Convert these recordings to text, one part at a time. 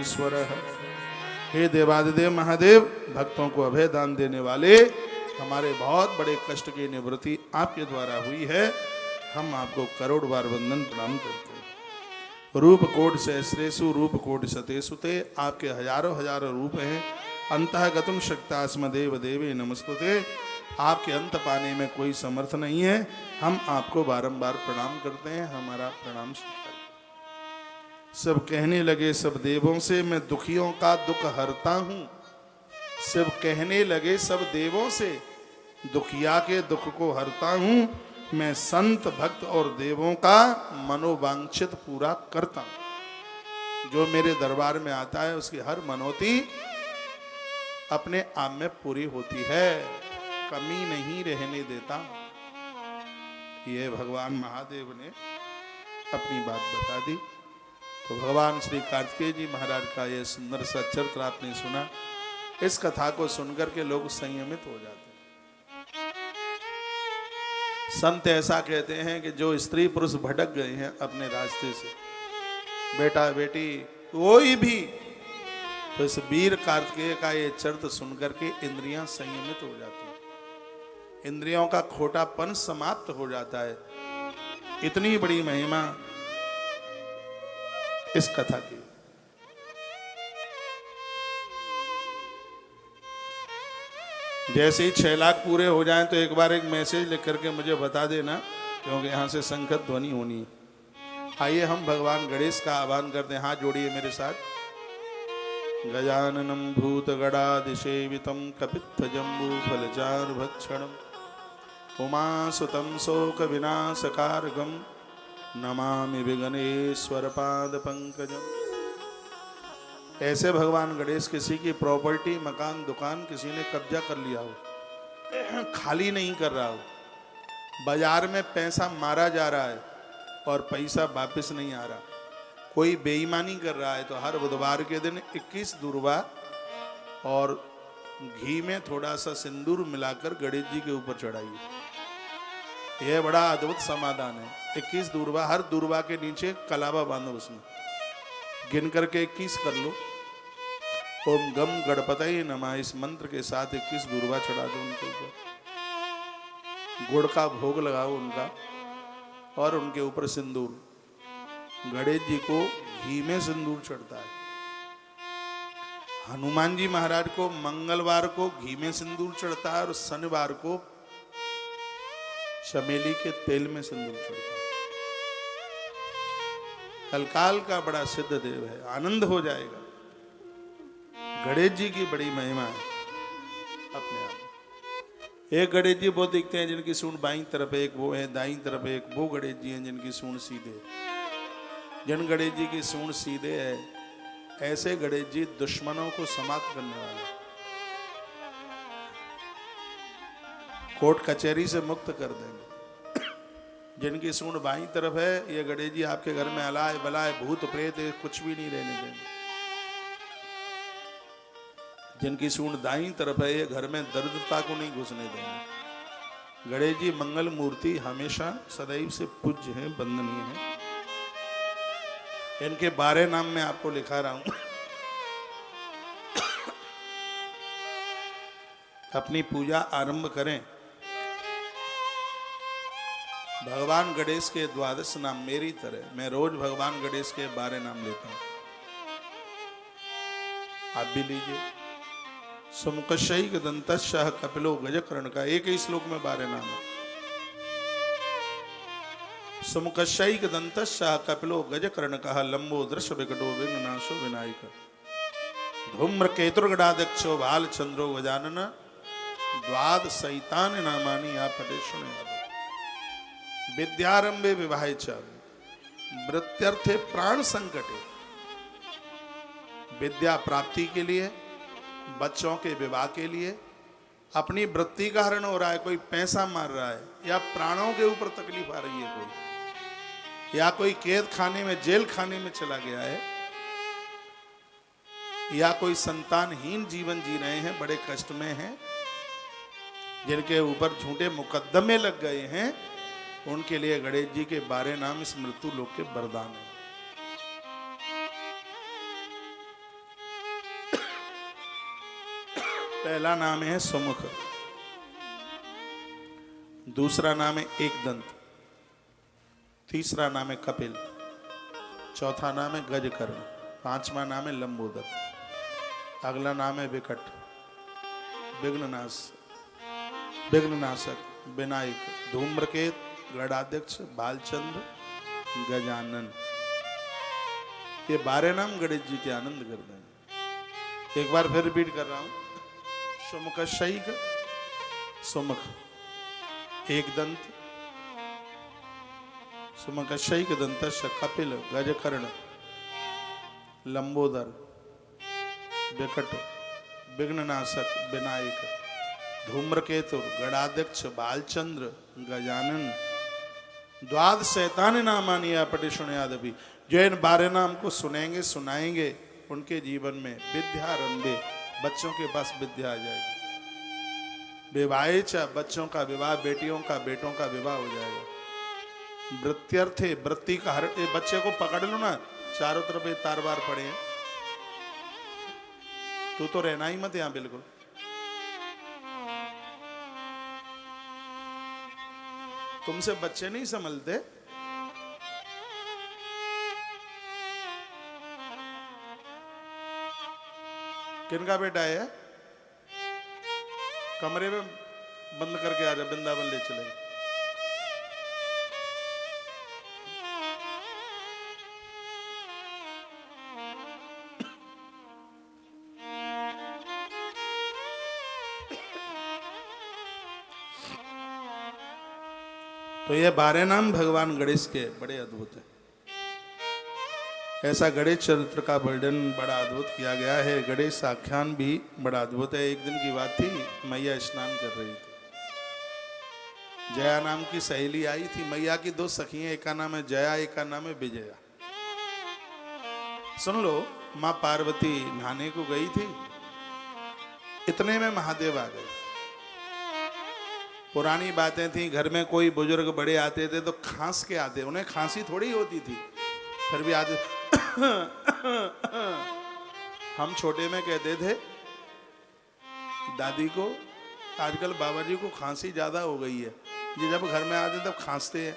ईश्वर है। हे देवादिदेव महादेव, भक्तों को अभय दान देने वाले, हमारे बहुत बड़े कष्ट की निवृत्ति आपके द्वारा हुई है। हम आपको करोड़ बार वंदन प्रणाम करते हैं। रूप कोटि सहस्रेषु रूप कोटि शतेषु ते, आपके हजारों हजारों रूप हैं। अंतःगतम शक्तास्म देव देवे नमस्तुते। आपके अंत पाने में कोई समर्थ नहीं है। हम आपको बारंबार प्रणाम करते हैं। हमारा प्रणाम स्वीकार। सब कहने लगे सब देवों से, मैं दुखियों का दुख हरता हूँ। सब कहने लगे सब देवों से, दुखिया के दुख को हरता हूँ। मैं संत भक्त और देवों का मनोवांछित पूरा करता हूँ। जो मेरे दरबार में आता है उसकी हर मनोती अपने आप में पूरी होती है, कमी नहीं रहने देता। ये भगवान महादेव ने अपनी बात बता दी। तो भगवान श्री कार्तिकेय जी महाराज का ये सुंदर सा चरित्र आपने सुना। इस कथा को सुनकर के लोग संयमित हो जाते हैं। संत ऐसा कहते हैं कि जो स्त्री पुरुष भटक गए हैं अपने रास्ते से, बेटा बेटी कोई भी, तो इस वीर कार्तिकेय का ये चरित्र सुनकर के इंद्रियां संयमित हो जाती हैं, इंद्रियों का खोटापन समाप्त हो जाता है। इतनी बड़ी महिमा इस कथा की। जैसे ही 6 लाख पूरे हो जाएं तो एक बार एक मैसेज लिख करके मुझे बता देना, क्योंकि यहां से संखत ध्वनि होनी है। आइए हम भगवान गणेश का आह्वान करते हैं। हाथ जोड़िए मेरे साथ। गजाननम भूत गणादिसेवितम कपित्थ जम्बू फलचार भक्षणम उमासुतम शोक विनाशकारकम नमामि विघ्नेश्वर पाद पंकजम। ऐसे भगवान गणेश किसी की प्रॉपर्टी, मकान, दुकान किसी ने कब्जा कर लिया हो, खाली नहीं कर रहा हो, बाजार में पैसा मारा जा रहा है और पैसा वापस नहीं आ रहा, कोई बेईमानी कर रहा है, तो हर बुधवार के दिन 21 दूर्वा और घी में थोड़ा सा सिंदूर मिलाकर गणेश जी के ऊपर चढ़ाइए। यह बड़ा अद्भुत समाधान है। 21 दूर्वा, हर दूर्वा के नीचे कलावा बांधो, उसमें गिन करके 21 कर लो। ओम गम गणपतये नमः, इस मंत्र के साथ 21 दूर्वा चढ़ा दो उनके ऊपर। गुड़ का भोग लगाओ उनका और उनके ऊपर सिंदूर। गणेश जी को घी में सिंदूर चढ़ता है। हनुमान जी महाराज को मंगलवार को घी में सिंदूर चढ़ता है और शनिवार को चमेली के तेल में सिंदूर चढ़ता है। कलकाल का बड़ा सिद्ध देव है, आनंद हो जाएगा। गणेश जी की बड़ी महिमा है अपने आप में। एक गणेश जी वो दिखते हैं जिनकी सूंड बाईं तरफ है, एक वो है दाईं तरफ है, एक वो गणेश जी हैं जिनकी सूंड सीधे है। जिन गणेश जी की सूंड सीधे है, ऐसे गणेश जी दुश्मनों को समाप्त करने वाले, कोर्ट कचहरी से मुक्त कर देंगे। जिनकी सूंड बाईं तरफ है, ये गणेश जी आपके घर में अलाय बलाय भूत प्रेत कुछ भी नहीं रहने देंगे। जिनकी सूंड दाईं तरफ है, ये घर में दरिद्रता को नहीं घुसने देंगे। गणेश जी मंगल मूर्ति हमेशा सदैव से पूज्य हैं, वंदनीय हैं। इनके 12 नाम मैं आपको लिखा रहा हूं। अपनी पूजा आरंभ करें। भगवान गणेश के 12 नाम मेरी तरह मैं रोज भगवान गणेश के 12 नाम लेता हूं, आप भी लीजिए। सुमुखशैक दंतश्च कपिलो गजकर्ण का एक ही श्लोक में 12 नाम है। सुमुखशैक दंतश्च कपिलो गजकर्ण का लंबो दृश्य विकटो विघ्ननाशो विनायक धूम्र केतुर्गणाध्यक्षो भाल चंद्रो गजानन द्वादशैतानि नामानि आप पठे सुने। विद्यारंभे विवाहे च मृत्यर्थे प्राण संकटे, विद्या प्राप्ति के लिए, बच्चों के विवाह के लिए, अपनी वृत्ति का हरण हो रहा है, कोई पैसा मार रहा है, या प्राणों के ऊपर तकलीफ आ रही है कोई, या कोई कैद खाने में जेल खाने में चला गया है, या कोई संतानहीन जीवन जी रहे हैं, बड़े कष्ट में हैं, जिनके ऊपर झूठे मुकदमे लग गए हैं, उनके लिए गणेश जी के 12 नाम इस मृत्यु लोक के वरदान है। पहला नाम है सुमुख, दूसरा नाम है एकदंत, तीसरा नाम है कपिल, चौथा नाम है गजकर्ण, पांचवा नाम है लंबोदर, अगला नाम है विकट, विघ्ननाशक, विनायक, धूम्रकेत, गणाध्यक्ष, बालचंद्र, गजानन। ये 12 नाम गणेश जी के आनंद कर देंगे। एक बार फिर रिपीट कर रहा हूं। सुमुख शैक, सुमुख एकदंत, सुमुख शैक दंत, कपिल, गजकर्ण, लंबोदर, विकट, विघ्ननाशक, विनायक, धूम्रकेतु, गणाध्यक्ष, बालचंद्र, गजानन। द्वाद शैतान नामानी अपटे सुनयादपि। जो इन 12 नाम को सुनेंगे सुनाएंगे उनके जीवन में विद्यारंभे, बच्चों के पास विद्या आ जाएगी। विवाहेच, बच्चों का विवाह, बेटियों का बेटों का विवाह हो जाएगा। वृत्त्यर्थे, वृत्ति का हर बच्चे को पकड़ लो ना, चारों तरफ ये तार बार पड़े हैं, तू तो रहना ही मत यहां बिल्कुल। तुमसे बच्चे नहीं संभलते। किनका बेटा है? कमरे में बंद करके आ जा, वृंदावन ले चले। तो ये 12 नाम भगवान गणेश के बड़े अद्भुत है। ऐसा गणेश चरित्र का वर्णन बड़ा अद्भुत किया गया है। गणेश आख्यान भी बड़ा अद्भुत है। एक दिन की बात थी, मैया स्नान कर रही थी। जया नाम की सहेली आई थी। मैया की 2 सखियां, एक का नाम है जया, एक का नाम है विजया। सुन लो, मां पार्वती नहाने को गई थी, इतने में महादेव आ गए। पुरानी बातें थी, घर में कोई बुजुर्ग बड़े आते थे तो खांस के आते, उन्हें खांसी थोड़ी होती थी, फिर भी आते। हम छोटे में कहते थे दादी को, आजकल बाबा जी को खांसी ज्यादा हो गई है, ये जब घर में आते तब खांसते हैं,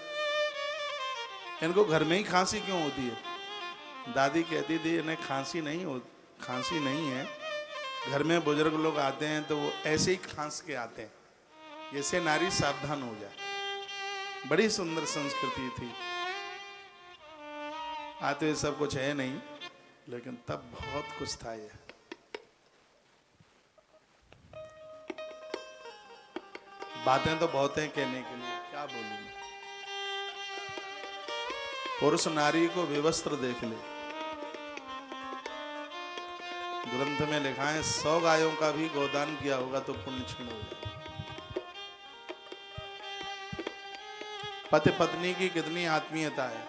इनको घर में ही खांसी क्यों होती है? दादी कहती थी इन्हें खांसी नहीं है, घर में बुजुर्ग लोग आते हैं तो वो ऐसे ही खांस के आते हैं, जैसे नारी सावधान हो जाए। बड़ी सुंदर संस्कृति थी। आते हुए सब कुछ है नहीं, लेकिन तब बहुत कुछ था। ये बातें तो बहुत हैं कहने के लिए, क्या बोलूं मैं। पुरुष नारी को विवस्त्र देख ले, ग्रंथ में लिखा है 100 गायों का भी गोदान किया होगा तो पुण्य क्षीण हो जाएगा। पति पत्नी की कितनी आत्मीयता है,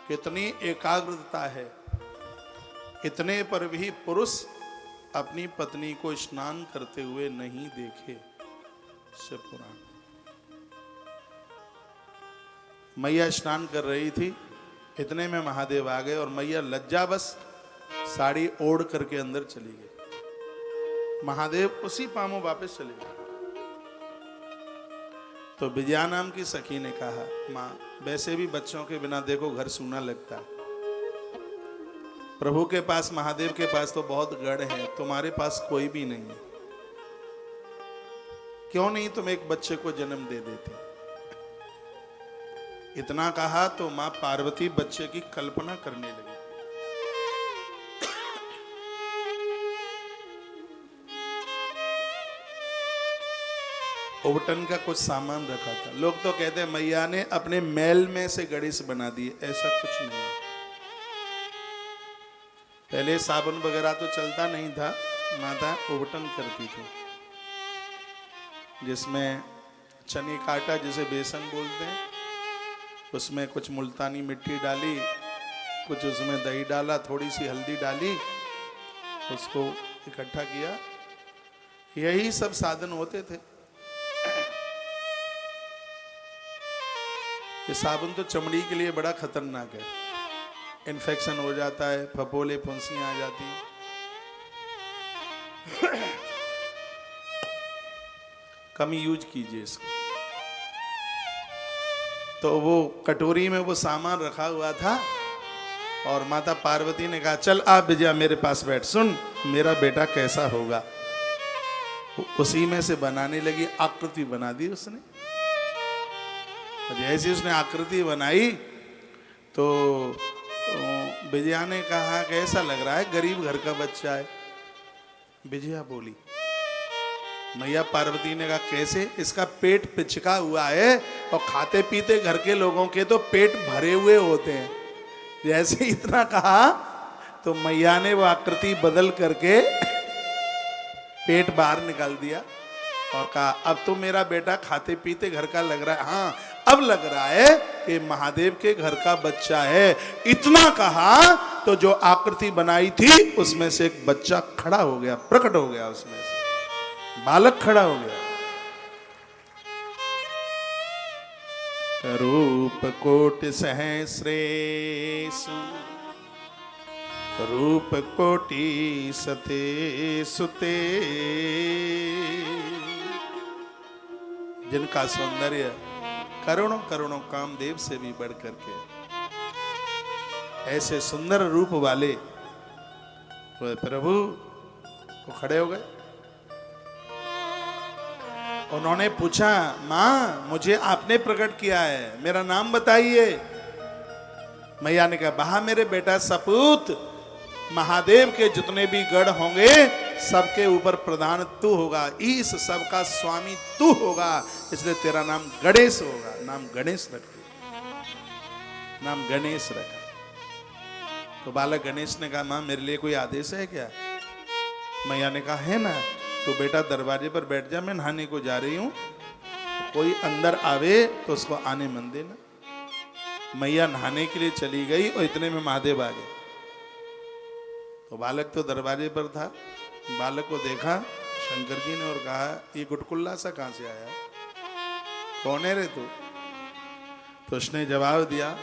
कितनी एकाग्रता है, इतने पर भी पुरुष अपनी पत्नी को स्नान करते हुए नहीं देखे। शिव पुराण। मैया स्नान कर रही थी, इतने में महादेव आ गए और मैया लज्जावश साड़ी ओढ़ करके अंदर चली गई। महादेव उसी पामों वापस चले गए। तो विजया नाम की सखी ने कहा, माँ वैसे भी बच्चों के बिना देखो घर सूना लगता है, प्रभु के पास, महादेव के पास तो बहुत गढ़ है, तुम्हारे पास कोई भी नहीं है, क्यों नहीं तुम एक बच्चे को जन्म दे देते? इतना कहा तो मां पार्वती बच्चे की कल्पना करने लगी। उबटन का कुछ सामान रखा था। लोग तो कहते हैं मैया ने अपने मैल में से गणेश बना दिए, ऐसा कुछ नहीं है। पहले साबुन वगैरह तो चलता नहीं था, माता उबटन करती थी, जिसमें चने का आटा जिसे बेसन बोलते हैं, उसमें कुछ मुल्तानी मिट्टी डाली, कुछ उसमें दही डाला, थोड़ी सी हल्दी डाली, उसको इकट्ठा किया। यही सब साधन होते थे। ये साबुन तो चमड़ी के लिए बड़ा खतरनाक है, इन्फेक्शन हो जाता है, फफोले फुंसियां आ जाती हैं। कम यूज कीजिए इसको। तो वो कटोरी में वो सामान रखा हुआ था और माता पार्वती ने कहा चल आ विजया मेरे पास बैठ, सुन मेरा बेटा कैसा होगा। उसी में से बनाने लगी, आकृति बना दी उसने। जैसे उसने आकृति बनाई तो विजया ने कहा कैसा लग रहा है, गरीब घर का बच्चा है। विजया बोली, मैया पार्वती ने कहा कैसे, इसका पेट पिचका हुआ है और खाते पीते घर के लोगों के तो पेट भरे हुए होते हैं। जैसे इतना कहा तो मैया ने वो आकृति बदल करके पेट बाहर निकाल दिया और कहा अब तो मेरा बेटा खाते पीते घर का लग रहा है। हाँ अब लग रहा है कि महादेव के घर का बच्चा है। इतना कहा तो जो आकृति बनाई थी उसमें से एक बच्चा खड़ा हो गया, प्रकट हो गया, उसमें से बालक खड़ा हो गया। रूप कोटि सहस्रेषु रूप कोटि सते सुते, जिनका सौंदर्य करोड़ों करोड़ों कामदेव से भी बढ़ करके, ऐसे सुंदर रूप वाले तो प्रभु वो खड़े हो गए। उन्होंने पूछा मां मुझे आपने प्रकट किया है, मेरा नाम बताइए। मैया ने कहा बहा मेरे बेटा सपूत, महादेव के जितने भी गढ़ होंगे सबके ऊपर प्रधान तू होगा, इस सबका स्वामी तू होगा, इसलिए तेरा नाम गणेश होगा। नाम गणेश रख दिया, नाम गणेश रखा। तो बालक गणेश ने कहा मां मेरे लिए कोई आदेश है क्या। मैया ने कहा है ना, तो बेटा दरवाजे पर बैठ जा, मैं नहाने को जा रही हूं, कोई अंदर आवे तो उसको आने मन देना। मैया नहाने के लिए चली गई और इतने में महादेव आ गए। तो बालक तो दरवाजे पर था, बालक को देखा शंकर जी ने और कहा ये गुटकुल्ला सा कहां से आया, कौन है रे तू। तो उसने जवाब दिया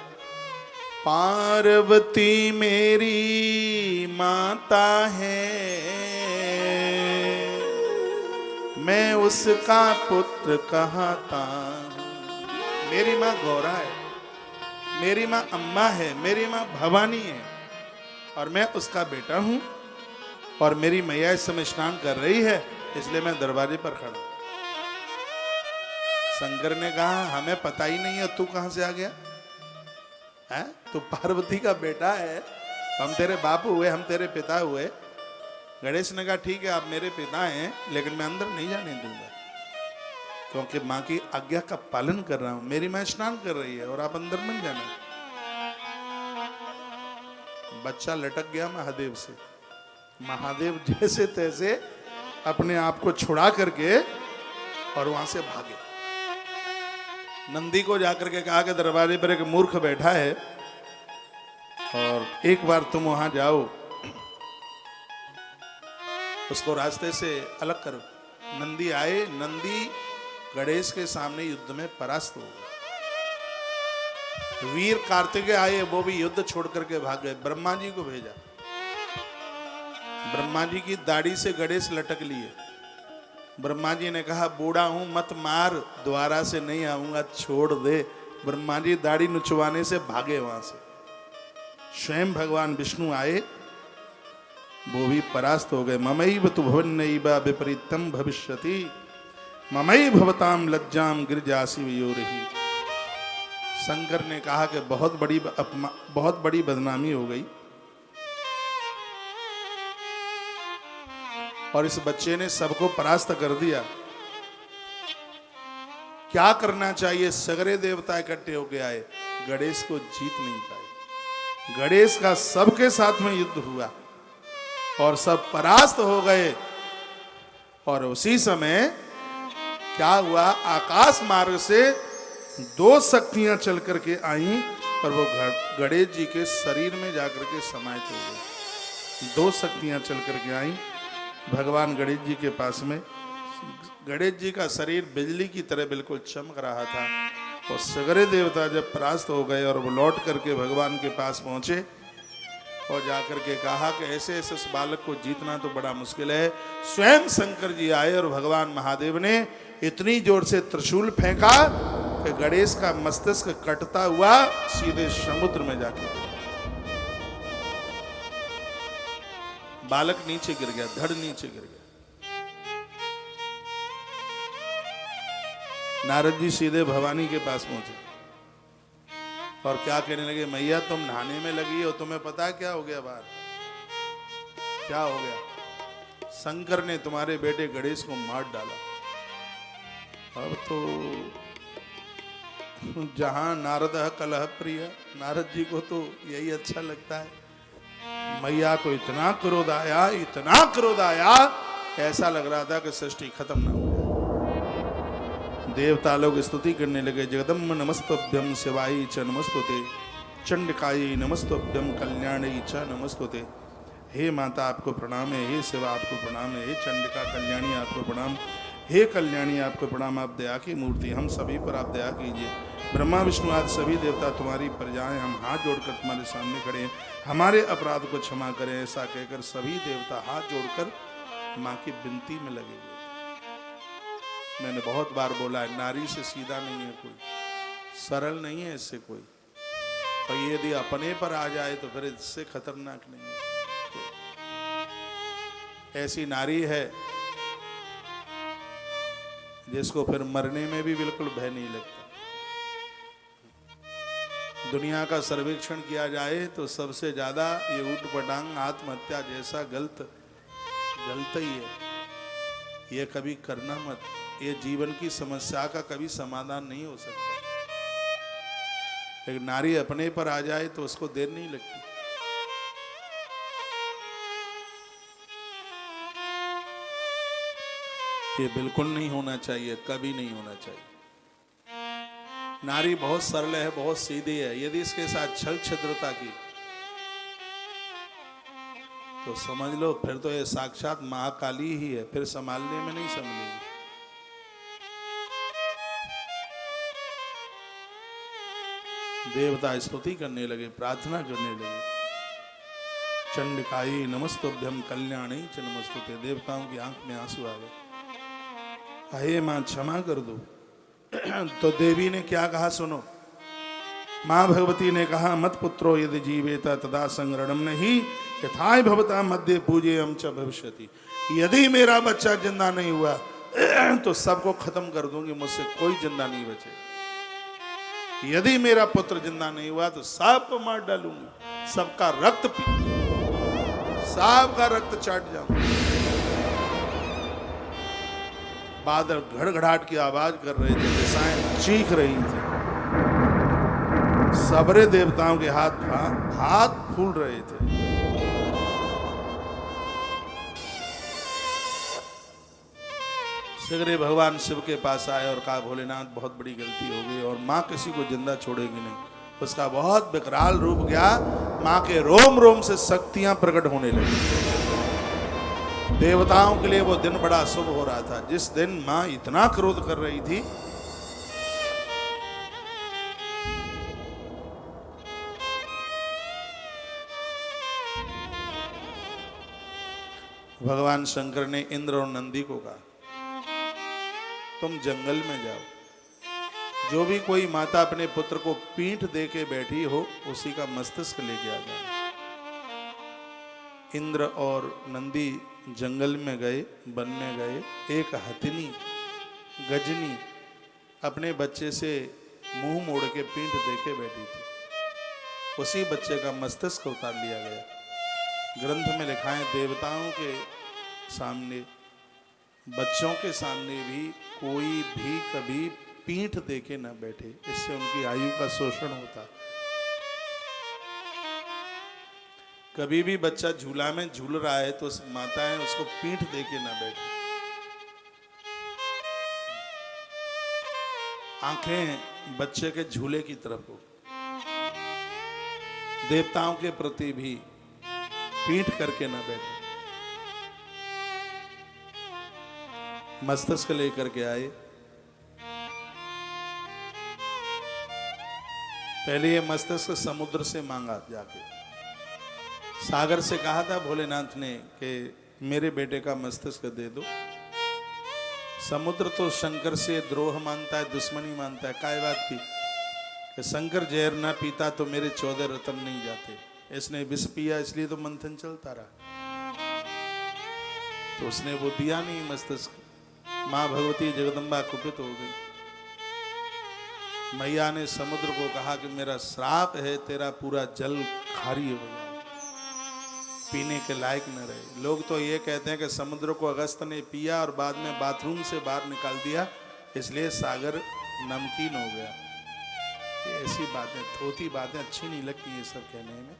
पार्वती मेरी माता है, मैं उसका पुत्र कहता हूं। मेरी माँ गौरा है, मेरी माँ अम्मा है, मेरी माँ भवानी है और मैं उसका बेटा हूं। और मेरी मैया इस समय स्नान कर रही है, इसलिए मैं दरवाजे पर खड़ा। शंकर ने कहा हमें पता ही नहीं है तू कहां से आ गया है, तू पार्वती का बेटा है, हम तेरे बाप हुए, हम तेरे पिता हुए। गणेश ने कहा ठीक है आप मेरे पिता हैं, लेकिन मैं अंदर नहीं जाने दूंगा, क्योंकि माँ की आज्ञा का पालन कर रहा हूं। मेरी माँ स्नान कर रही है और आप अंदर मत जाना। बच्चा लटक गया महादेव से। महादेव जैसे तैसे अपने आप को छुड़ा करके और वहां से भागे। नंदी को जाकर के कहा कि दरवाजे पर एक मूर्ख बैठा है और एक बार तुम वहां जाओ, उसको रास्ते से अलग करो। नंदी आए, नंदी गणेश के सामने युद्ध में परास्त हो गए। वीर कार्तिकेय आए, वो भी युद्ध छोड़ करके भाग गए। ब्रह्मा जी को भेजा, ब्रह्मा जी की दाढ़ी से गणेश लटक लिए। ब्रह्मा जी ने कहा बूढ़ा हूं मत मार, द्वारा से नहीं आऊंगा, छोड़ दे। ब्रह्मा जी दाढ़ी नुचवाने से भागे वहां से। स्वयं भगवान विष्णु आए, वो भी परास्त हो गए। ममैव तु भवन्नैव विपरीतम भविष्यति, ममई भवताम लज्जाम गिरजासी वयोरहि। शंकर ने कहा कि बहुत बड़ी बदनामी हो गई और इस बच्चे ने सबको परास्त कर दिया। क्या करना चाहिए। सगरे देवता इकट्ठे होके आए, गणेश को जीत नहीं पाए। गणेश का सबके साथ में युद्ध हुआ और सब परास्त हो गए। और उसी समय क्या हुआ, आकाश मार्ग से दो शक्तियां चल करके आई और वो गणेश जी के शरीर में जाकर के समाहित हो गई। दो शक्तियां चल करके आई भगवान गणेश जी के पास में। गणेश जी का शरीर बिजली की तरह बिल्कुल चमक रहा था। और सगरे देवता जब परास्त हो गए और वो लौट करके भगवान के पास पहुंचे और जाकर के कहा कि ऐसे ऐसे इस बालक को जीतना तो बड़ा मुश्किल है। स्वयं शंकर जी आए और भगवान महादेव ने इतनी जोर से त्रिशूल फेंका कि गणेश का मस्तिष्क कटता हुआ सीधे समुद्र में जाके गिरा। बालक नीचे गिर गया, धड़ नीचे गिर गया। नारद जी सीधे भवानी के पास पहुंचे और क्या कहने लगे, मैया तुम नहाने में लगी हो, तुम्हें पता है क्या हो गया बाहर? क्या हो गया? शंकर ने तुम्हारे बेटे गणेश को मार डाला। अब तो जहां नारद कलह प्रिय, नारद जी को तो यही अच्छा लगता है। मैया को इतना क्रोध आया, इतना क्रोध आया, ऐसा लग रहा था कि सृष्टि खत्म ना हो जाए। देवता लोग स्तुति करने लगे, जगदम्ब नमस्तुभ्यं शिवाय च नमस्तुते, चंडकाय नमस्तुभ्यं कल्याणी च नमस्तुते। हे माता आपको प्रणाम है, हे शिवा आपको प्रणाम है, हे चंडिका कल्याणी आपको प्रणाम, हे कल्याणी आपको प्रणाम। आप दया की मूर्ति, हम सभी पर आप दया कीजिए। ब्रह्मा विष्णु आदि सभी देवता तुम्हारी प्रजाएं, हम हाथ जोड़कर तुम्हारे सामने खड़े हैं, हमारे अपराध को क्षमा करें। ऐसा कहकर सभी देवता हाथ जोड़कर माँ की विनती में लगे हुए। मैंने बहुत बार बोला है, नारी से सीधा नहीं है कोई, सरल नहीं है इससे कोई, और यदि अपने पर आ जाए तो फिर इससे खतरनाक नहीं है। तो ऐसी नारी है जिसको फिर मरने में भी बिल्कुल भय नहीं लगता। दुनिया का सर्वेक्षण किया जाए तो सबसे ज्यादा ये ऊट पटांग आत्महत्या जैसा गलत ही है। ये कभी करना मत, ये जीवन की समस्या का कभी समाधान नहीं हो सकता। एक नारी अपने पर आ जाए तो उसको देर नहीं लगती। ये बिल्कुल नहीं होना चाहिए, कभी नहीं होना चाहिए। नारी बहुत सरल है, बहुत सीधी है। यदि इसके साथ छल छिद्रता की तो समझ लो फिर तो ये साक्षात महाकाली ही है, फिर संभालने में नहीं संभलेगी। देवता स्तुति करने लगे, प्रार्थना करने लगे, चंडिकाई नमस्तुभ्यं कल्याणी च नमस्तुते। देवताओं की आंख में आंसू आ गए, हे मां क्षमा कर दो। तो देवी ने क्या कहा सुनो। मां भगवती ने कहा, मत पुत्रो यदि जीवेता तदा संग्रणम नहीं यथाय भवता मध्य पूजेयम च भविष्यति। यदि मेरा बच्चा जिंदा नहीं हुआ तो सबको खत्म कर दूंगी, मुझसे कोई जिंदा नहीं बचे। यदि मेरा पुत्र जिंदा नहीं हुआ तो सबको मार डालूंगी, सबका रक्त सबका रक्त चाट जाऊंगी। बादल घड़घड़ाहट की आवाज कर रहे थे, दिशाएं चीख रही थी, सबरे देवताओं के हाथ फूल रहे थे। शीघ्र भगवान शिव के पास आए और कहा, भोलेनाथ बहुत बड़ी गलती हो गई और माँ किसी को जिंदा छोड़ेगी नहीं। उसका बहुत विकराल रूप गया, माँ के रोम रोम से शक्तियां प्रकट होने लगी। देवताओं के लिए वो दिन बड़ा शुभ हो रहा था, जिस दिन माँ इतना क्रोध कर रही थी। भगवान शंकर ने इंद्र और नंदी को कहा, तुम जंगल में जाओ, जो भी कोई माता अपने पुत्र को पीठ दे के बैठी हो उसी का मस्तिष्क लेके आ जाओ। इंद्र और नंदी जंगल में गए, वन में गए। एक हथिनी गजनी अपने बच्चे से मुंह मोड़ के पीठ दे के बैठी थी। उसी बच्चे का मस्तिष्क उतार लिया गया। ग्रंथ में लिखा है, देवताओं के सामने, बच्चों के सामने भी कोई भी कभी पीठ देके न बैठे, इससे उनकी आयु का शोषण होता। कभी भी बच्चा झूला में झूल रहा है तो माताएं उसको पीठ देके न बैठे। आंखें बच्चे के झूले की तरफ हो। देवताओं के प्रति भी पीठ करके न बैठे। मस्तिष्क लेकर के आए। पहले ये मस्तिष्क समुद्र से मांगा जाके, सागर से कहा था भोलेनाथ ने कि मेरे बेटे का मस्तिष्क दे दो। समुद्र तो शंकर से द्रोह मानता है, दुश्मनी मानता है। काय बात की कि शंकर जहर ना पीता तो मेरे 14 रतन नहीं जाते। इसने विष पिया इसलिए तो मंथन चलता रहा। तो उसने वो दिया नहीं मस्तिष्क। मां भगवती जगदम्बा कुपित हो गई। मैया ने समुद्र को कहा कि मेरा श्राप है, तेरा पूरा जल खारी हो जाए, पीने के लायक न रहे। लोग तो ये कहते हैं कि समुद्र को अगस्त ने पिया और बाद में बाथरूम से बाहर निकाल दिया, इसलिए सागर नमकीन हो गया। ये ऐसी बातें, थोती बातें अच्छी नहीं लगती ये सब कहने में।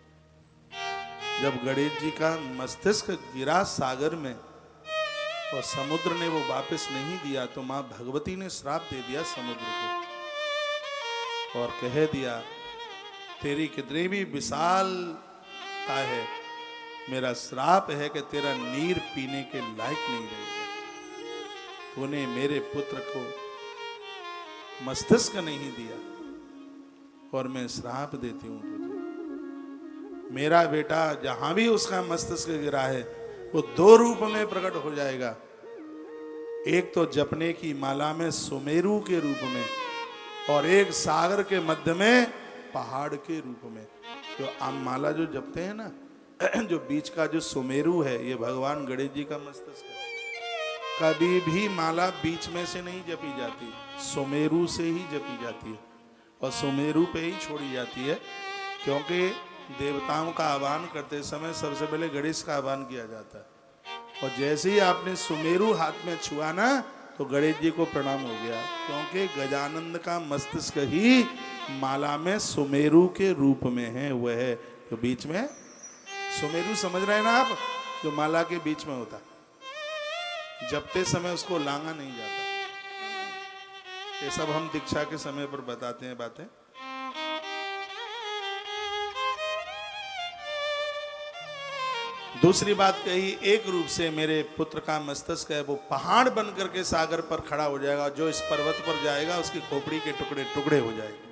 जब गणेश जी का मस्तिष्क गिरा सागर में और समुद्र ने वो वापस नहीं दिया, तो मां भगवती ने श्राप दे दिया समुद्र को और कह दिया, तेरी कितनी भी विशालता है, मेरा श्राप है कि तेरा नीर पीने के लायक नहीं रहेगा। तूने मेरे पुत्र को मस्तिष्क नहीं दिया और मैं श्राप देती हूं तुझे। मेरा बेटा जहां भी उसका मस्तिष्क गिरा है वो 2 रूप में प्रकट हो जाएगा। एक तो जपने की माला में सुमेरु के रूप में, और एक सागर के मध्य में पहाड़ के रूप में। जो आप माला जो जपते हैं ना, जो बीच का जो सुमेरु है, ये भगवान गणेश जी का मस्तिष्क है। कभी भी माला बीच में से नहीं जपी जाती, सुमेरु से ही जपी जाती है और सुमेरु पे ही छोड़ी जाती है। क्योंकि देवताओं का आह्वान करते समय सबसे पहले गणेश का आह्वान किया जाता है, और जैसे ही आपने सुमेरु हाथ में छुआ ना, तो गणेश जी को प्रणाम हो गया। क्योंकि गजानंद का मस्तिष्क ही माला में सुमेरु के रूप में है। वह है जो बीच में सुमेरु, समझ रहे हैं ना आप, जो माला के बीच में होता, जपते समय उसको लांगा नहीं जाता। ये सब हम दीक्षा के समय पर बताते हैं बातें। दूसरी बात कही, एक रूप से मेरे पुत्र का मस्तिष्क है वो पहाड़ बन करके सागर पर खड़ा हो जाएगा। जो इस पर्वत पर जाएगा उसकी खोपड़ी के टुकड़े टुकड़े हो जाएंगे।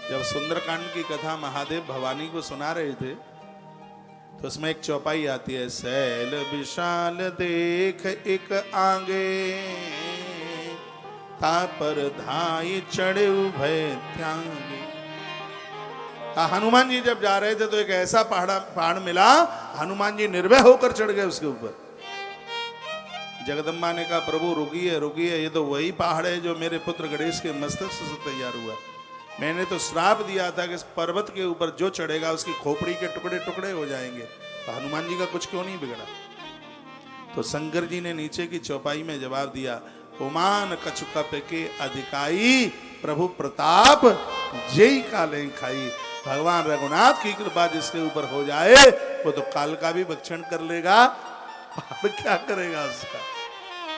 जब सुंदरकांड की कथा महादेव भवानी को सुना रहे थे, तो उसमें एक चौपाई आती है, सैल विशाल देख एक आगे, ता पर धाई चढ़े भय त्यागे। हनुमान जी जब जा रहे थे तो एक ऐसा पहाड़ मिला, हनुमान जी निर्भय होकर चढ़ गए उसके ऊपर। जगदम्बा ने कहा, प्रभु रुकिए रुकिए, ये तो वही पहाड़ है जो मेरे पुत्र गणेश के मस्तक से तैयार हुआ। मैंने तो श्राप दिया था कि इस पर्वत के ऊपर जो चढ़ेगा उसकी खोपड़ी के टुकड़े टुकड़े हो जाएंगे। तो हनुमान जी का कुछ क्यों नहीं बिगड़ा? तो शंकर जी ने नीचे की चौपाई में जवाब दिया, उमान कछु कप के अधिकाई, प्रभु प्रताप जय काले खाई। भगवान रघुनाथ की कृपा जिसके ऊपर हो जाए वो तो काल का भी भक्षण कर लेगा, पहाड़ क्या करेगा उसका।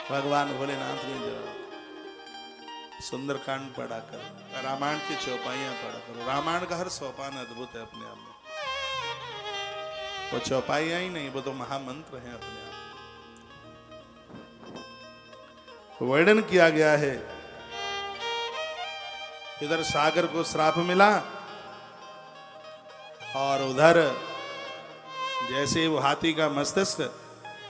भगवान भोलेनाथ ने जवाब, सुंदरकांड पढ़ा कर, रामायण की चौपाइयां पढ़ा करो। रामायण का हर सोपान अद्भुत है अपने आप में। वो चौपाइयां ही नहीं, वो तो महामंत्र हैं अपने आप। वर्णन किया गया है, इधर सागर को श्राप मिला और उधर जैसे वो हाथी का मस्तिष्क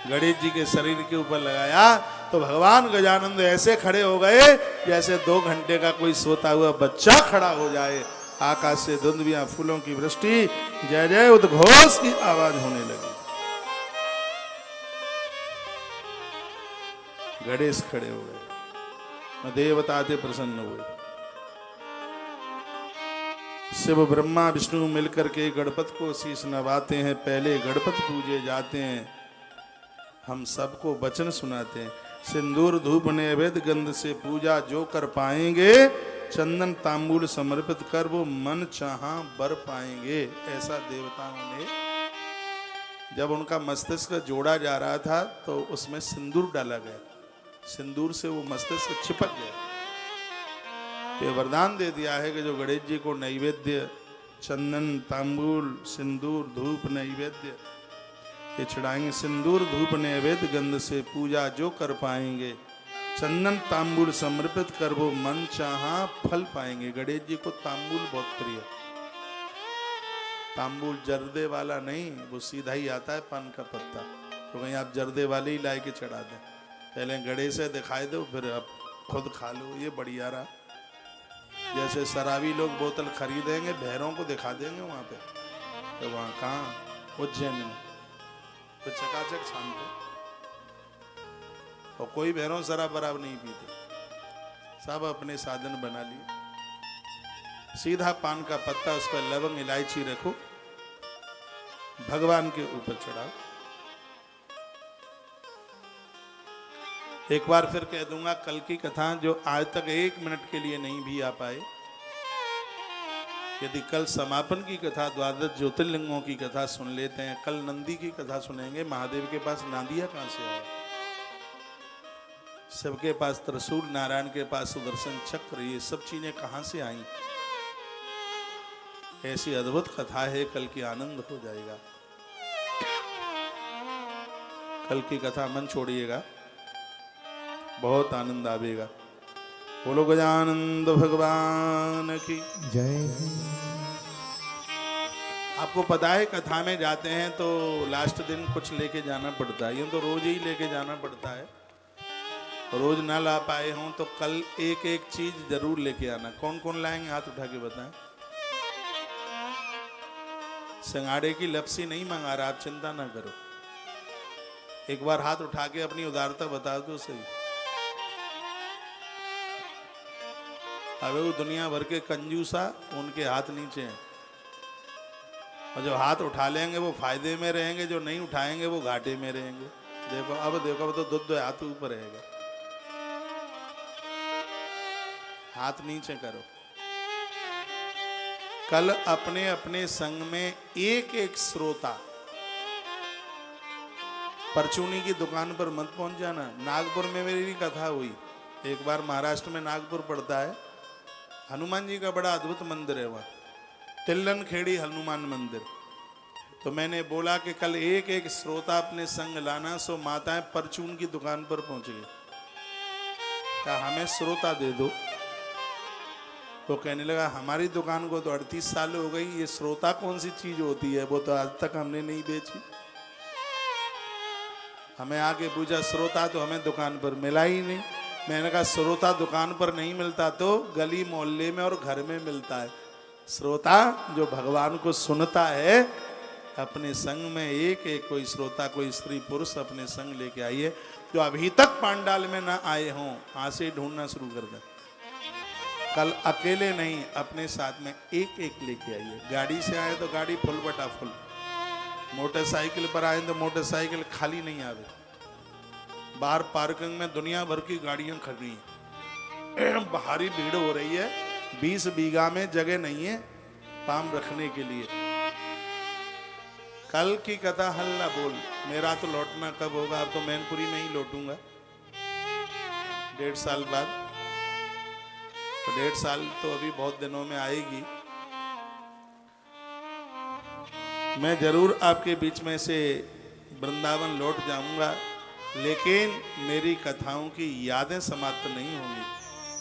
गणेश जी के शरीर के ऊपर लगाया, तो भगवान गजानंद ऐसे खड़े हो गए जैसे 2 घंटे का कोई सोता हुआ बच्चा खड़ा हो जाए। आकाश से धुंधवियां फूलों की वृष्टि, जय जय उद्घोष की आवाज होने लगी। गणेश खड़े हो गए, देवता थे प्रसन्न हुए। शिव ब्रह्मा विष्णु मिलकर के गणपत को शीश नवाते हैं, पहले गणपत पूजे जाते हैं। हम सबको वचन सुनाते हैं, सिंदूर धूप नैवेद्य गंध से पूजा जो कर पाएंगे, चंदन तांबूल समर्पित कर वो मन चाहा बर पाएंगे। ऐसा देवताओं ने, जब उनका मस्तिष्क जोड़ा जा रहा था तो उसमें सिंदूर डाला गया, सिंदूर से वो मस्तिष्क चिपक गया। ये वरदान दे दिया है कि जो गणेश जी को नैवेद्य, चंदन तांबूल सिंदूर धूप नैवेद्य ये चढ़ाएंगे, सिंदूर धूप नैवेद्य गंध से पूजा जो कर पाएंगे, चंदन तांबूल समर्पित कर वो मन चाहा फल पाएंगे। गणेश जी को तांबूल बहुत प्रिय, तांबूल जर्दे वाला नहीं, वो सीधा ही आता है पान का पत्ता, तो कहीं आप जर्दे वाले ही ला के चढ़ा दें। पहले गणेश से दिखाई दो, फिर अब खुद खा लो, ये बढ़िया रहा। जैसे शराबी लोग बोतल खरीदेंगे, भैरों को दिखा देंगे वहाँ पे, तो वहाँ कहाँ उज्जैन में तो चकाचक शांत है, और कोई भैरों शराब बराबर नहीं पीते, सब अपने साधन बना लिए। सीधा पान का पत्ता, उस पर लवंग इलायची रखो, भगवान के ऊपर चढ़ाओ। एक बार फिर कह दूंगा, कल की कथा जो आज तक 1 मिनट के लिए नहीं भी आ पाए, यदि कल समापन की कथा, द्वादश ज्योतिर्लिंगों की कथा सुन लेते हैं, कल नंदी की कथा सुनेंगे। महादेव के पास नादिया कहां से आया? सबके पास त्रिशूल, नारायण के पास सुदर्शन चक्र, ये सब चीजें कहां से आई? ऐसी अद्भुत कथा है, कल की आनंद हो जाएगा। कल की कथा मन छोड़िएगा, बहुत आनंद आवेगा। बोलो गजानंद भगवान की जय। आपको पता है कथा में जाते हैं तो लास्ट दिन कुछ लेके जाना पड़ता है, ये तो रोज ही लेके जाना पड़ता है। रोज ना ला पाए हों तो कल एक एक चीज जरूर लेके आना। कौन कौन लाएंगे हाथ उठा के बताएं। सिंगाड़े की लपसी नहीं मंगा रहा, आप चिंता ना करो। एक बार हाथ उठा के अपनी उदारता बता दो सही। अबे वो दुनिया भर के कंजूसा, उनके हाथ नीचे हैं, और जो हाथ उठा लेंगे वो फायदे में रहेंगे, जो नहीं उठाएंगे वो घाटे में रहेंगे। देखो अब तो दुध हाथ ऊपर रहेगा। हाथ नीचे करो। कल अपने अपने संग में एक एक श्रोता, परचूनी की दुकान पर मत पहुंच जाना। नागपुर में मेरी कथा हुई एक बार, महाराष्ट्र में नागपुर पड़ता है, हनुमान जी का बड़ा अद्भुत मंदिर है वहाँ, तिल्लन खेड़ी हनुमान मंदिर। तो मैंने बोला कि कल एक एक श्रोता अपने संग लाना। सो माताएं परचून की दुकान पर पहुंच गई, क्या हमें श्रोता दे दो। तो कहने लगा हमारी दुकान को तो 38 साल हो गई, ये श्रोता कौन सी चीज होती है, वो तो आज तक हमने नहीं बेची। हमें आके पूछा श्रोता, तो हमें दुकान पर मिला ही नहीं। मैंने कहा श्रोता दुकान पर नहीं मिलता तो गली मोहल्ले में और घर में मिलता है। श्रोता जो भगवान को सुनता है, अपने संग में एक एक कोई श्रोता, कोई स्त्री पुरुष अपने संग लेके आइए। जो अभी तक पांडाल में ना आए हों, आज से ढूंढना शुरू कर दें। कल अकेले नहीं, अपने साथ में एक एक लेके आइए। गाड़ी से आए तो गाड़ी फुल बटा फुल, मोटरसाइकिल पर आए तो मोटरसाइकिल खाली नहीं आवे। बाहर पार्किंग में दुनिया भर की गाड़ियां खड़ी हैं, भारी भीड़ हो रही है, 20 बीघा में जगह नहीं है पाम रखने के लिए। कल की कथा हल्ला बोल, मेरा तो लौटना कब होगा? अब तो मैनपुरी में ही लौटूंगा 1.5 साल बाद। तो 1.5 साल तो अभी बहुत दिनों में आएगी। मैं जरूर आपके बीच में से वृंदावन लौट जाऊंगा, लेकिन मेरी कथाओं की यादें समाप्त नहीं होंगी।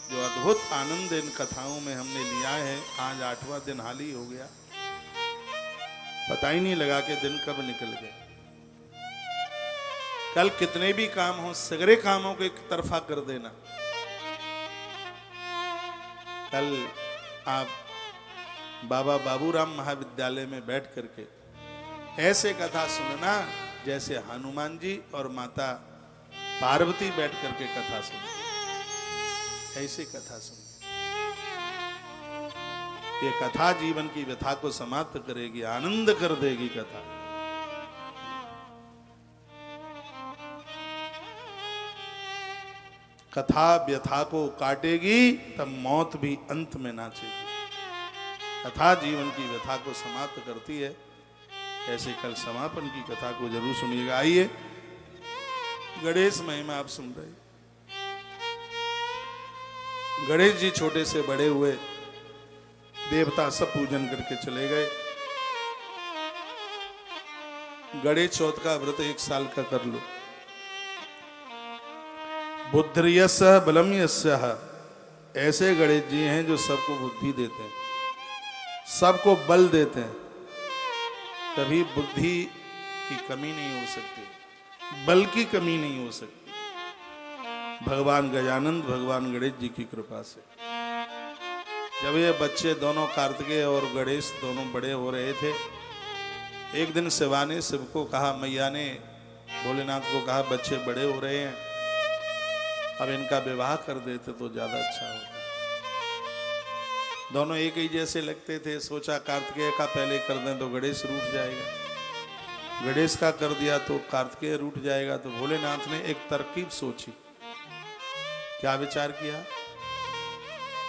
जो अद्भुत आनंद इन कथाओं में हमने लिया है, आज 8वां दिन हाल ही हो गया, पता ही नहीं लगा कि दिन कब निकल गए। कल कितने भी काम हो, सगरे कामों को एक तरफा कर देना। कल आप बाबा बाबूराम महाविद्यालय में बैठ करके ऐसे कथा सुनना जैसे हनुमान जी और माता पार्वती बैठ करके कथा सुन, ऐसे कथा सुन। ये कथा जीवन की व्यथा को समाप्त करेगी, आनंद कर देगी कथा। कथा व्यथा को काटेगी तब मौत भी अंत में नाचेगी। कथा जीवन की व्यथा को समाप्त करती है। ऐसे कल समापन की कथा को जरूर सुनिएगा। आइए गणेश महिमा आप सुन रहे। गणेश जी छोटे से बड़े हुए, देवता सब पूजन करके चले गए। गणेश चौथ का व्रत 1 साल का कर लो। बुद्धिर्यस्य बलम यस्य, ऐसे गणेश जी हैं जो सबको बुद्धि देते हैं, सबको बल देते हैं। कभी बुद्धि की कमी नहीं हो सकती, बल की कमी नहीं हो सकती। भगवान गजानंद भगवान गणेश जी की कृपा से जब ये बच्चे दोनों कार्तिकेय और गणेश दोनों बड़े हो रहे थे, एक दिन शिवा ने शिव को कहा, मैया ने भोलेनाथ को कहा, बच्चे बड़े हो रहे हैं, अब इनका विवाह कर देते तो ज्यादा अच्छा होता। दोनों एक ही जैसे लगते थे, सोचा कार्तिकेय का पहले कर दें तो गणेश रूठ जाएगा, गणेश का कर दिया तो कार्तिकेय रूठ जाएगा। तो भोलेनाथ ने एक तरकीब सोची। क्या विचार किया?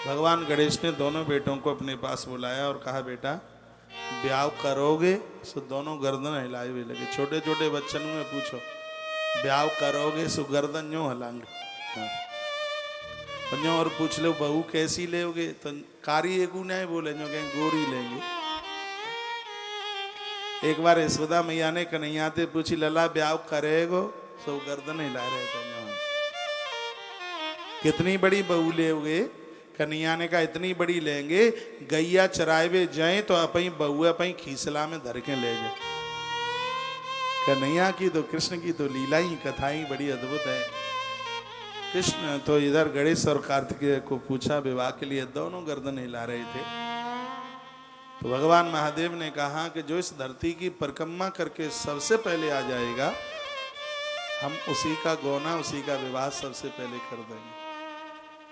भगवान गणेश ने दोनों बेटों को अपने पास बुलाया और कहा, बेटा ब्याह करोगे? सो दोनों गर्दन हिलाए हुए लगे। छोटे छोटे बच्चों में पूछो, ब्याह करोगे? सो गर्दन यूं हिलाएंगे। और पूछ लो, बहू कैसी लेोगे? तो कारी एक नहीं बोले, जो कहें गोरी लेंगे। एक बार यशोदा मैया ने कन्हैया से पूछी, लला ब्याह करेगो? सो गर्दन हिला रहे थे। कितनी बड़ी बहू लेोगे? कन्हैया ने कहा, इतनी बड़ी लेंगे, गैया चराए जाए तो अपनी बहू अपनी खीसला में धर के ले जाए। कन्हैया की तो, कृष्ण की तो लीला ही, कथा ही बड़ी अद्भुत है। कृष्ण तो इधर गणेश और कार्तिकेय को पूछा विवाह के लिए, दोनों गर्दन हिला रहे थे। तो भगवान महादेव ने कहा कि जो इस धरती की परिक्रमा करके सबसे पहले आ जाएगा, हम उसी का गौना, उसी का विवाह सबसे पहले कर देंगे।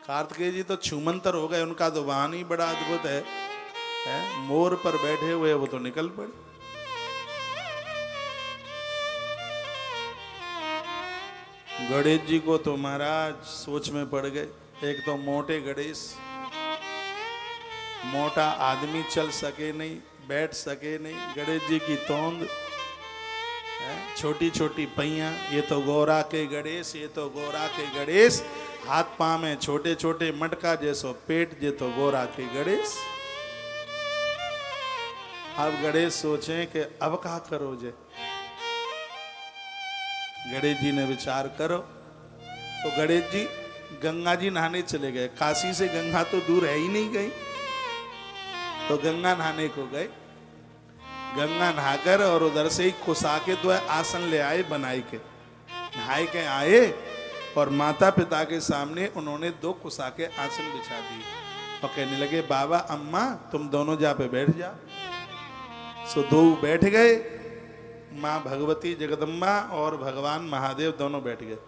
कार्तिकेय जी तो छूमंतर हो गए, उनका तो वाहन ही बड़ा अद्भुत है, मोर पर बैठे हुए वो तो निकल पड़े। गणेश जी को तो महाराज सोच में पड़ गए। एक तो मोटे गणेश, मोटा आदमी चल सके नहीं, बैठ सके नहीं। गणेश जी की तोंद, छोटी छोटी पैया, ये तो गौरा के गणेश, ये तो गौरा के गणेश। हाथ पांव में छोटे छोटे मटका जैसो पेट, जे तो गौरा के गणेश। अब गणेश सोचे कि अब क्या करो जे। गणेश जी ने विचार करो। तो गणेश जी गंगा जी नहाने चले गए। काशी से गंगा तो दूर है ही नहीं गई, तो गंगा नहाने को गए। गंगा नहाकर और उधर से ही कुसा के दो आसन ले आए बनाए के। नहाए के आए और माता पिता के सामने उन्होंने दो कुसा के आसन बिछा दिए और कहने लगे, बाबा अम्मा तुम दोनों जा पे बैठ जाओ। सो दो बैठ गए, माँ भगवती जगदम्बा और भगवान महादेव दोनों बैठ गए।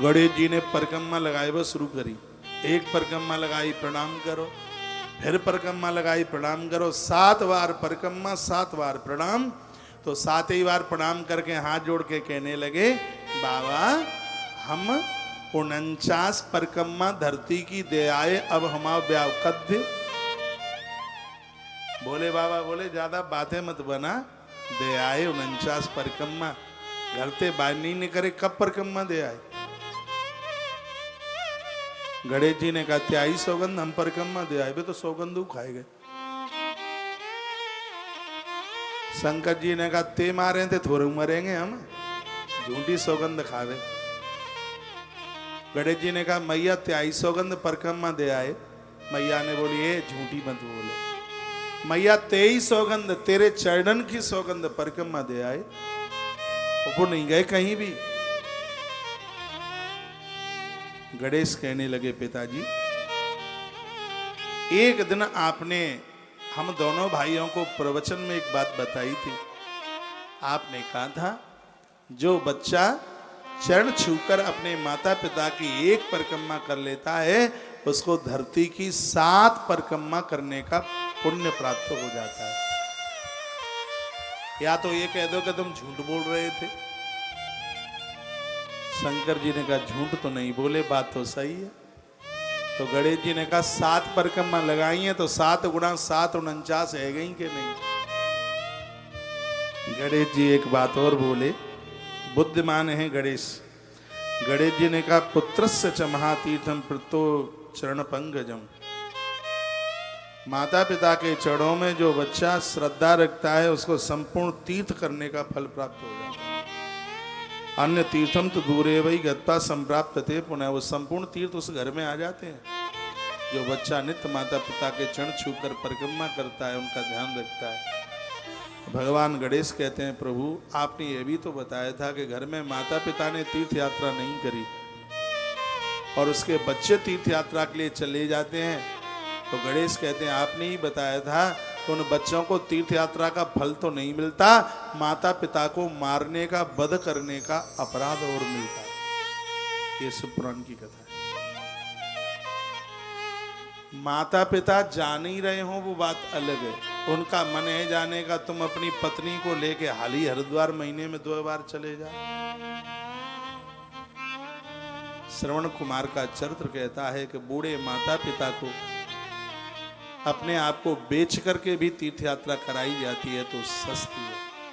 गणेश जी ने परिक्रमा लगाए वो शुरू करी। एक परिक्रमा लगाई, प्रणाम करो, फिर परिक्रमा लगाई, प्रणाम करो। 7 बार परिक्रमा, 7 बार प्रणाम। तो 7 ही बार प्रणाम करके हाथ जोड़ के कहने लगे, बाबा हम 49 परिक्रमा धरती की दे आए, अब हमारा ब्याह कद। बोले बाबा, बोले ज्यादा बातें मत बना, दे आए 49 परिक्रमा, घर ते बाहर नहीं करे, कब परिक्रमा दे आए? गणेश जी ने कहा, त्याई सौगंध हम परिक्रमा दे आए। वे तो सौगंधू खाए गए। शंकर जी ने कहा, ते मारे थे थोड़े मरेंगे हम, झूठी सौगंध खावे। गणेश जी ने कहा, मैया त्याई सौगंध परिक्रमा दे आए। मैया ने बोली, ये झूठी मत बोले, मैया 23 सौगंध तेरे चरणन की सौगंध परिक्रमा दे आए, वो नहीं गए कहीं भी। गणेश कहने लगे, पिताजी एक दिन आपने हम दोनों भाइयों को प्रवचन में एक बात बताई थी। आपने कहा था, जो बच्चा चरण छूकर अपने माता पिता की एक परिक्रमा कर लेता है, उसको धरती की 7 परिक्रमा करने का पुण्य प्राप्त हो जाता है। या तो ये कह दो कि तुम झूठ बोल रहे थे। शंकर जी ने कहा, झूठ तो नहीं बोले, बात तो सही है। तो गणेश जी ने कहा, 7 परिक्रमा लगाई है तो 7 गुणा 7 49 है गई कि नहीं? गणेश जी एक बात और बोले, बुद्धिमान है गणेश। गणेश जी ने कहा, पुत्रस्य च महातीर्थम प्रतो चरण पंकजम। माता पिता के चरणों में जो बच्चा श्रद्धा रखता है, उसको संपूर्ण तीर्थ करने का फल प्राप्त हो जाता है। अन्य तीर्थम तो दूरे वही गत्वा संप्राप्त थे पुनः, वो संपूर्ण तीर्थ उस घर में आ जाते हैं। जो बच्चा नित्य माता पिता के चरण छूकर परिक्रमा करता है, उनका ध्यान रखता है। भगवान गणेश कहते हैं, प्रभु आपने ये भी तो बताया था कि घर में माता पिता ने तीर्थ यात्रा नहीं करी, और उसके बच्चे तीर्थ यात्रा के लिए चले जाते हैं, तो गणेश कहते हैं आपने ही बताया था तो उन बच्चों को तीर्थ यात्रा का फल तो नहीं मिलता, माता पिता को मारने का, वध करने का अपराध और मिलता है। ये शिव पुराण की कथा है। माता पिता जान ही रहे हो वो बात अलग है, उनका मन है जाने का, तुम अपनी पत्नी को लेके हाल ही हरिद्वार महीने में 2 बार चले जाओ। श्रवण कुमार का चरित्र कहता है कि बूढ़े माता पिता को अपने आप को बेच करके भी तीर्थ यात्रा कराई जाती है तो सस्ती है।